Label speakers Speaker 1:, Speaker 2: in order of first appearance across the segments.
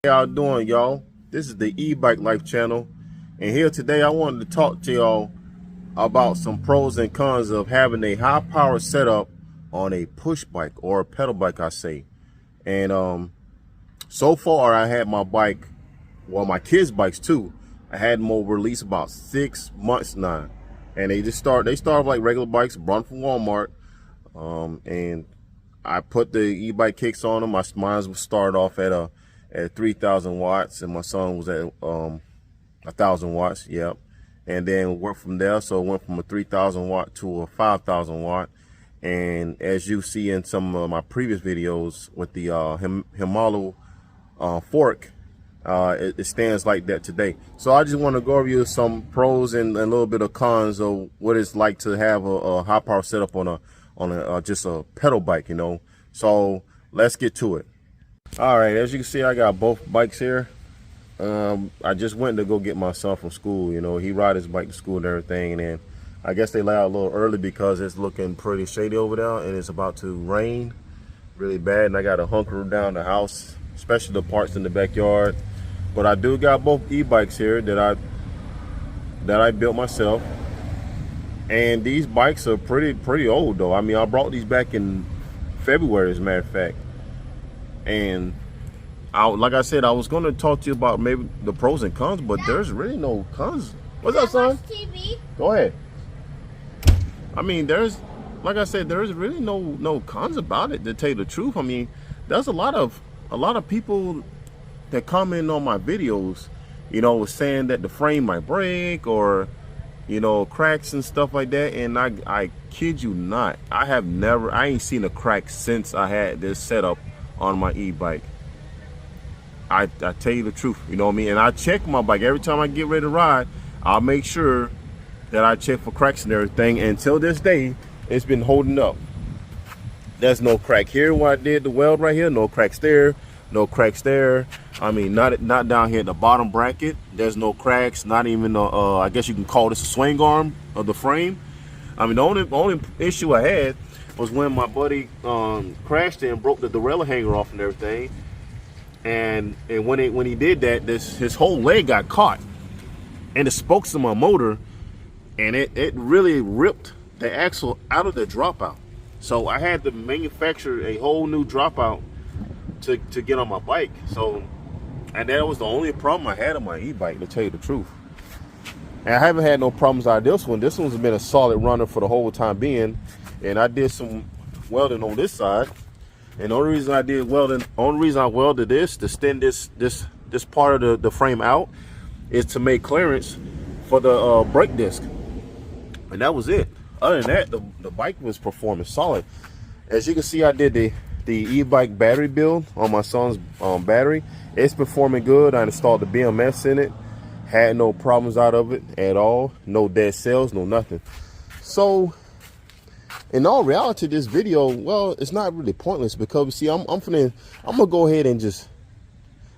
Speaker 1: How y'all doing, y'all? This is the E-Bike Life channel, and here today I wanted to talk to y'all about some pros and cons of having a high power setup on a push bike or a pedal bike, I say. And so far I had my bike, well, my kids' bikes too. I had them over at least about 6 months now, and they start like regular bikes, brought from Walmart, and I put the e-bike kicks on them. Mine was started off at 3,000 watts, and my son was at 1,000 watts. Yep. And then worked from there. So it went from a 3,000 watt to a 5,000 watt. And as you see in some of my previous videos with the Himalo fork, it stands like that today. So I just want to go over you some pros and a little bit of cons of what it's like to have a high power setup on a just a pedal bike, you know. So let's get to it. All right, as you can see, I got both bikes here. I just went to go get my son from school. You know, he ride his bike to school and everything, and then I guess they let out a little early because it's looking pretty shady over there and it's about to rain really bad, and I got to hunker down the house, especially the parts in the backyard. But I do got both e-bikes here that I built myself, and these bikes are pretty old though. I mean, I brought these back in February, as a matter of fact. And like I said, I was going to talk to you about maybe the pros and cons, but there's really no cons. What's up, son?
Speaker 2: TV?
Speaker 1: Go ahead. I mean, like I said, there's really no cons about it, to tell you the truth. I mean, there's a lot of people that comment on my videos, you know, saying that the frame might break or, you know, cracks and stuff like that. And I kid you not, I ain't seen a crack since I had this setup on my e-bike. I tell you the truth, you know what I mean? And I check my bike every time I get ready to ride. I'll make sure that I check for cracks and everything. And until this day, it's been holding up. There's no crack here where I did the weld right here. No cracks there. No cracks there. I mean, not down here at the bottom bracket. There's no cracks. Not even I guess you can call this a swing arm of the frame. I mean, the only issue I had was when my buddy crashed and broke the derailleur hanger off and everything. And when he did that, his whole leg got caught and the spokes of my motor, and it really ripped the axle out of the dropout. So I had to manufacture a whole new dropout to get on my bike. So, and that was the only problem I had on my e-bike, to tell you the truth. And I haven't had no problems out of this one. This one's been a solid runner for the whole time being. And I did some welding on this side. And the only reason I welded this to extend this part of the frame out is to make clearance for the brake disc. And that was it. Other than that, the bike was performing solid. As you can see, I did the e-bike battery build on my son's battery. It's performing good. I installed the BMS in it. Had no problems out of it at all. No dead cells, no nothing. So in all reality, this video, well, it's not really pointless because, see, I'm gonna go ahead and just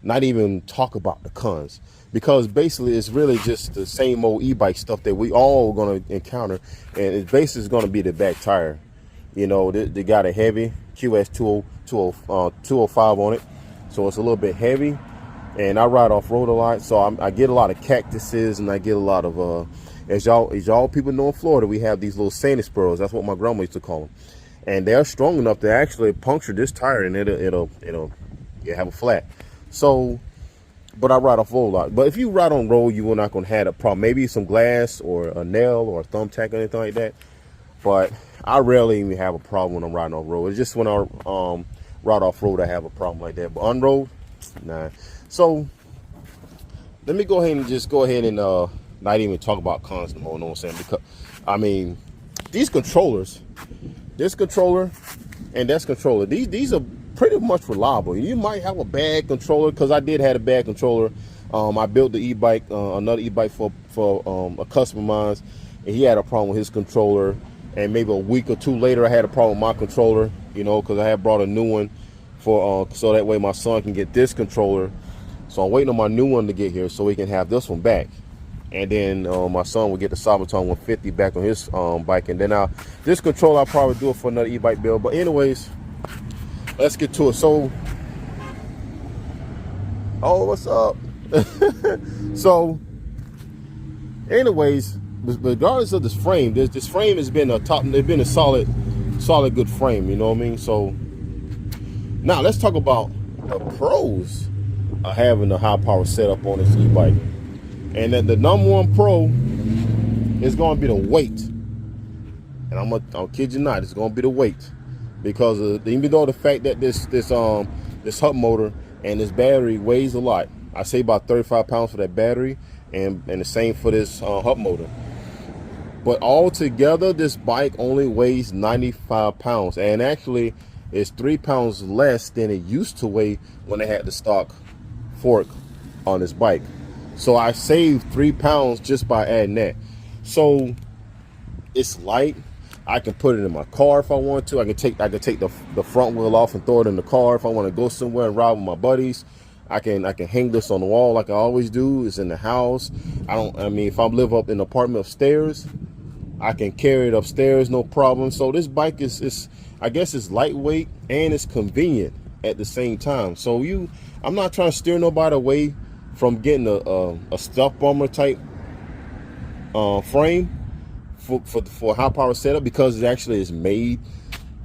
Speaker 1: not even talk about the cons, because basically it's really just the same old e-bike stuff that we all gonna encounter, and it's basically gonna be the back tire. You know, they got a heavy QS 205 on it, so it's a little bit heavy, and I ride off road a lot, so I get a lot of cactuses, and I get a lot of as y'all people know, in Florida, we have these little sandy sparrows. That's what my grandma used to call them, and they're strong enough to actually puncture this tire, and it'll have a flat. So, but I ride off road a lot. But if you ride on road, you're not gonna have a problem. Maybe some glass or a nail or a thumbtack or anything like that. But I rarely even have a problem when I'm riding off road. It's just when I ride off road I have a problem like that. But on road, nah. So let me go ahead and not even talk about cons no more, you know what I'm saying? Because, I mean, these controllers, this controller and that controller, these are pretty much reliable. You might have a bad controller, because I did have a bad controller. I built the e-bike, another e-bike for a customer of mine, and he had a problem with his controller. And maybe a week or two later, I had a problem with my controller, you know, because I had brought a new one for so that way my son can get this controller. So I'm waiting on my new one to get here so he can have this one back. And then my son will get the Sabaton 150 back on his bike. And then this controller, I'll probably do it for another e-bike build. But anyways, let's get to it. So Oh, what's up? So, anyways, regardless of this frame, this frame has been it's been a solid good frame. You know what I mean? So now let's talk about the pros of having a high power setup on this e-bike. And then the number one pro is going to be the weight. And I'll kid you not, it's going to be the weight, because even though the fact that this hub motor and this battery weighs a lot. I say about 35 pounds for that battery, and the same for this hub motor. But all together, this bike only weighs 95 pounds, and actually it's 3 pounds less than it used to weigh when I had the stock fork on this bike. So I saved 3 pounds just by adding that. So it's light. I can put it in my car if I want to. I can take the front wheel off and throw it in the car if I want to go somewhere and ride with my buddies. I can hang this on the wall like I always do. It's in the house. I mean, if I live up in an apartment upstairs, I can carry it upstairs, no problem. So this bike is I guess it's lightweight and it's convenient at the same time. So I'm not trying to steer nobody away from getting a stealth bomber type frame for a high power setup, because it actually is made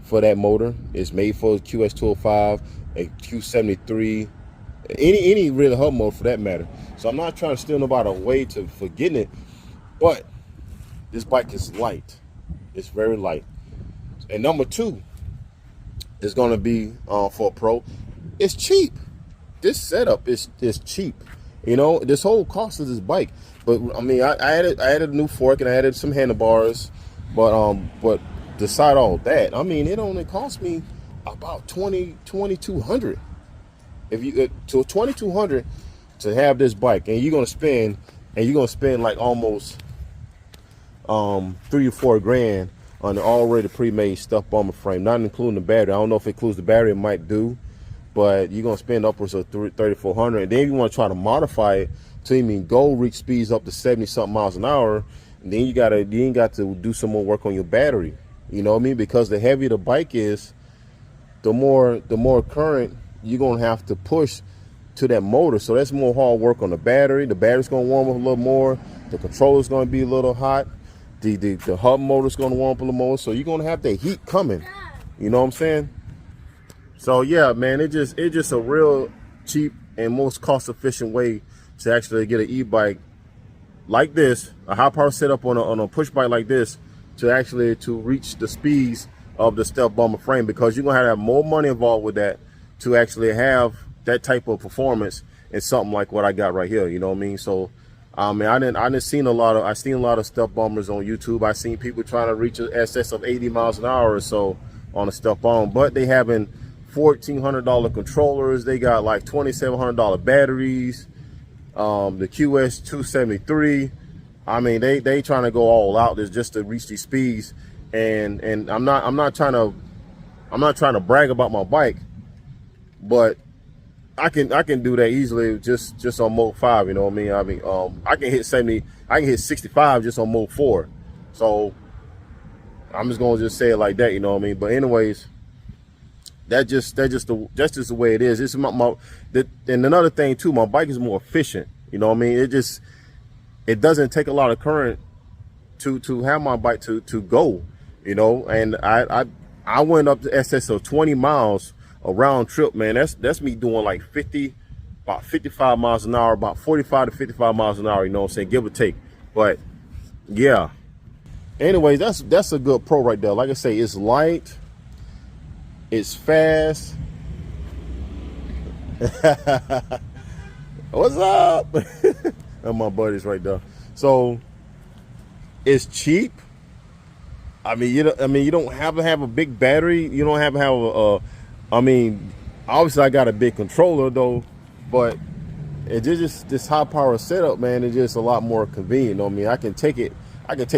Speaker 1: for that motor. It's made for QS205, a Q73, any real hub motor for that matter. So I'm not trying to steer nobody away for getting it, but this bike is light. It's very light. And number two is going to be for a pro. It's cheap. This setup is cheap. You know, this whole cost of this bike. But I mean, I added a new fork and I added some handlebars. But beside all that, I mean, it only cost me about $2,200. If you to $2,200 to have this bike, and you're gonna spend like almost 3 or 4 grand on the already pre-made stuff bomber frame, not including the battery. I don't know if it includes the battery, it might do, but you're gonna spend upwards of $3,400. And then you want to try to modify it to even reach speeds up to 70-something miles an hour, and then you ain't got to do some more work on your battery. You know what I mean? Because the heavier the bike is, the more current you're gonna have to push to that motor. So that's more hard work on the battery. The battery's gonna warm up a little more. The controller's gonna be a little hot. The hub motor's gonna warm up a little more. So you're gonna have that heat coming. You know what I'm saying? So yeah, man, it's just a real cheap and most cost-efficient way to actually get an e-bike like this, a high power setup on a push bike like this, to reach the speeds of the stealth bomber frame, because you're gonna have more money involved with that to actually have that type of performance in something like what I got right here. You know what I mean? So I've seen a lot of stealth bombers on YouTube. I've seen people trying to reach an excess of 80 miles an hour or so on a stealth bomber, but they having $1,400 controllers. They got like $2,700 batteries. The QS273. I mean, they trying to go all out there just to reach these speeds. And I'm not trying to brag about my bike, but I can do that easily just on mode 5. You know what I mean? I can hit 70. I can hit 65 just on mode 4. So I'm just gonna say it like that. You know what I mean? But anyways, that's just the way it is. It's and another thing too, my bike is more efficient. You know what I mean? It doesn't take a lot of current to have my bike to go. You know, and I went up to excess of 20 miles a round trip, man. That's me doing like about 55 miles an hour, about 45 to 55 miles an hour. You know what I'm saying? Give or take. But yeah. Anyways, that's a good pro right there. Like I say, it's light. It's fast. What's up? And my buddies right there. So it's cheap. I mean, you don't have to have a big battery. You don't have to have I mean, obviously I got a big controller though, but it's just this high power setup, man. It's just a lot more convenient. You know what I mean? I can take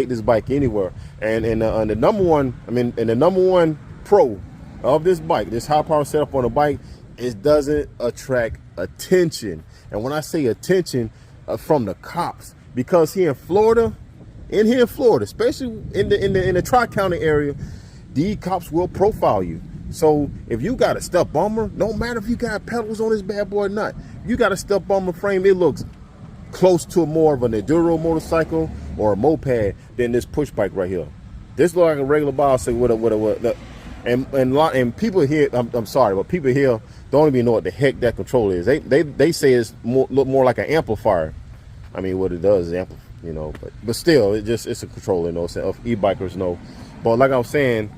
Speaker 1: this bike anywhere. And the number one pro of this bike, this high power setup on a bike, it doesn't attract attention. And when I say attention, from the cops, because here in Florida, especially in the Tri-County area, these cops will profile you. So if you got a step bumper, no matter if you got pedals on this bad boy or not, you got a step bumper frame, it looks close to more of an enduro motorcycle or a moped than this push bike right here. This look like a regular bicycle with a and people here, I'm sorry, but people here don't even know what the heck that controller is. They say it's look more like an amplifier. I mean, what it does is amplify, you know, but still, it's a controller, you know. So e-bikers know. But like I was saying,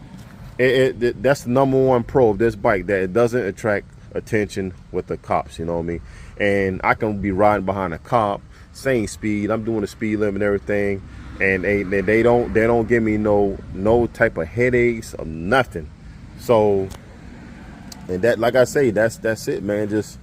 Speaker 1: that's the #1 pro of this bike, that it doesn't attract attention with the cops, you know what I mean? And I can be riding behind a cop, same speed, I'm doing the speed limit and everything, and they don't give me no type of headaches or nothing. So, and that, like I say, that's it, man. Just,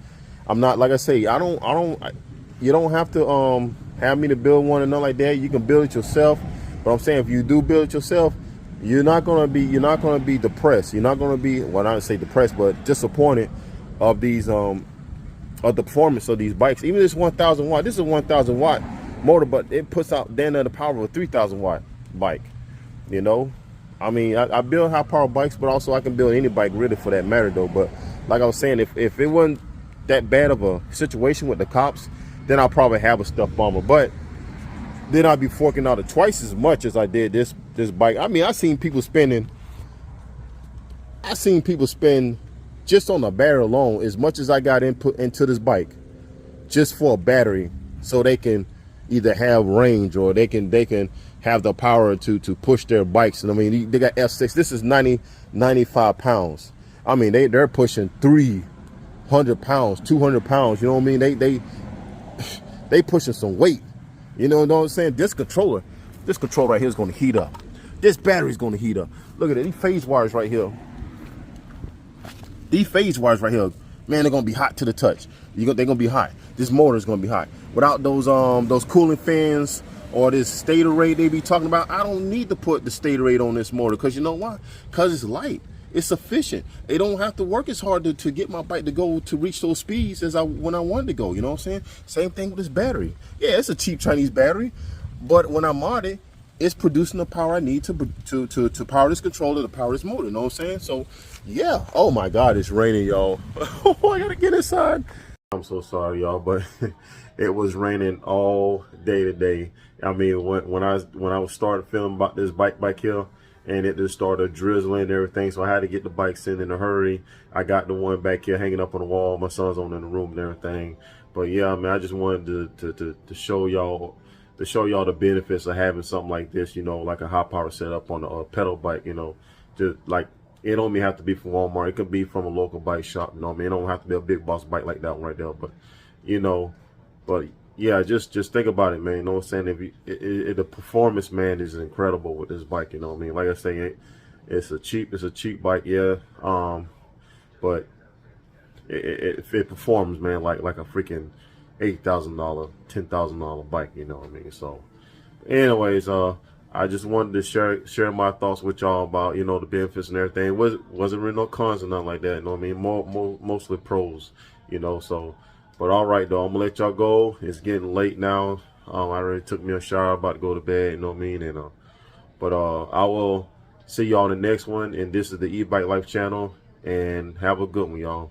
Speaker 1: I'm not, like I say, you don't have to have me to build one and nothing like that. You can build it yourself. But I'm saying, if you do build it yourself, you're not gonna be depressed. You're not gonna be, well, I don't say depressed, but disappointed of these of the performance of these bikes. Even this 1,000 watt, this is a 1,000 watt motor, but it puts out then the power of a 3,000 watt bike. You know, I mean, I build high power bikes, but also I can build any bike really for that matter though. But like I was saying, if it wasn't that bad of a situation with the cops, then I'll probably have a stuff bumper. But then I'd be forking out twice as much as I did this bike. I mean, I seen people spend just on a battery alone as much as I got input into this bike, just for a battery, so they can either have range or they can have the power to push their bikes. And I mean, they got F6. This is 95 pounds. I mean, they're pushing 300 pounds, 200 pounds. You know what I mean? They pushing some weight. You know what I'm saying? This controller right here is going to heat up. This battery is going to heat up. Look at it. These phase wires right here. These phase wires right here, man, they're going to be hot to the touch. They're going to be hot. This motor is going to be hot. Without those cooling fans or this stator rate they be talking about, I don't need to put the stator rate on this motor, because you know why? Because it's light. It's efficient. It don't have to work as hard to get my bike to reach those speeds as when I wanted to go. You know what I'm saying? Same thing with this battery. Yeah, it's a cheap Chinese battery, but when I mod it, it's producing the power I need to power this controller, to power this motor. You know what I'm saying? So, yeah. Oh my God, it's raining, y'all. I gotta get inside. I'm so sorry, y'all, but it was raining all day today. I mean, when I was started feeling about this bike here, and it just started drizzling and everything, so I had to get the bikes in a hurry. I got the one back here hanging up on the wall. My son's on in the room and everything. But yeah, I mean, I just wanted to show y'all the benefits of having something like this, you know, like a high power setup on a pedal bike. You know, just like, it don't even have to be from Walmart. It could be from a local bike shop. You know what I mean? It don't have to be a big boss bike like that one right there. But you know, but yeah, just think about it, man. You know what I'm saying? The performance, man, is incredible with this bike. You know what I mean? Like I say, it's a cheap bike, yeah. But it performs, man, like a freaking $8,000, $10,000 bike. You know what I mean? So, anyways, I just wanted to share my thoughts with y'all about, you know, the benefits and everything. Wasn't really no cons or nothing like that. You know what I mean? Mostly pros. You know, so. But all right, though, I'm gonna let y'all go. It's getting late now. I already took me a shower, about to go to bed. You know what I mean? And but I will see y'all in the next one. And this is the E-Bike Life channel. And have a good one, y'all.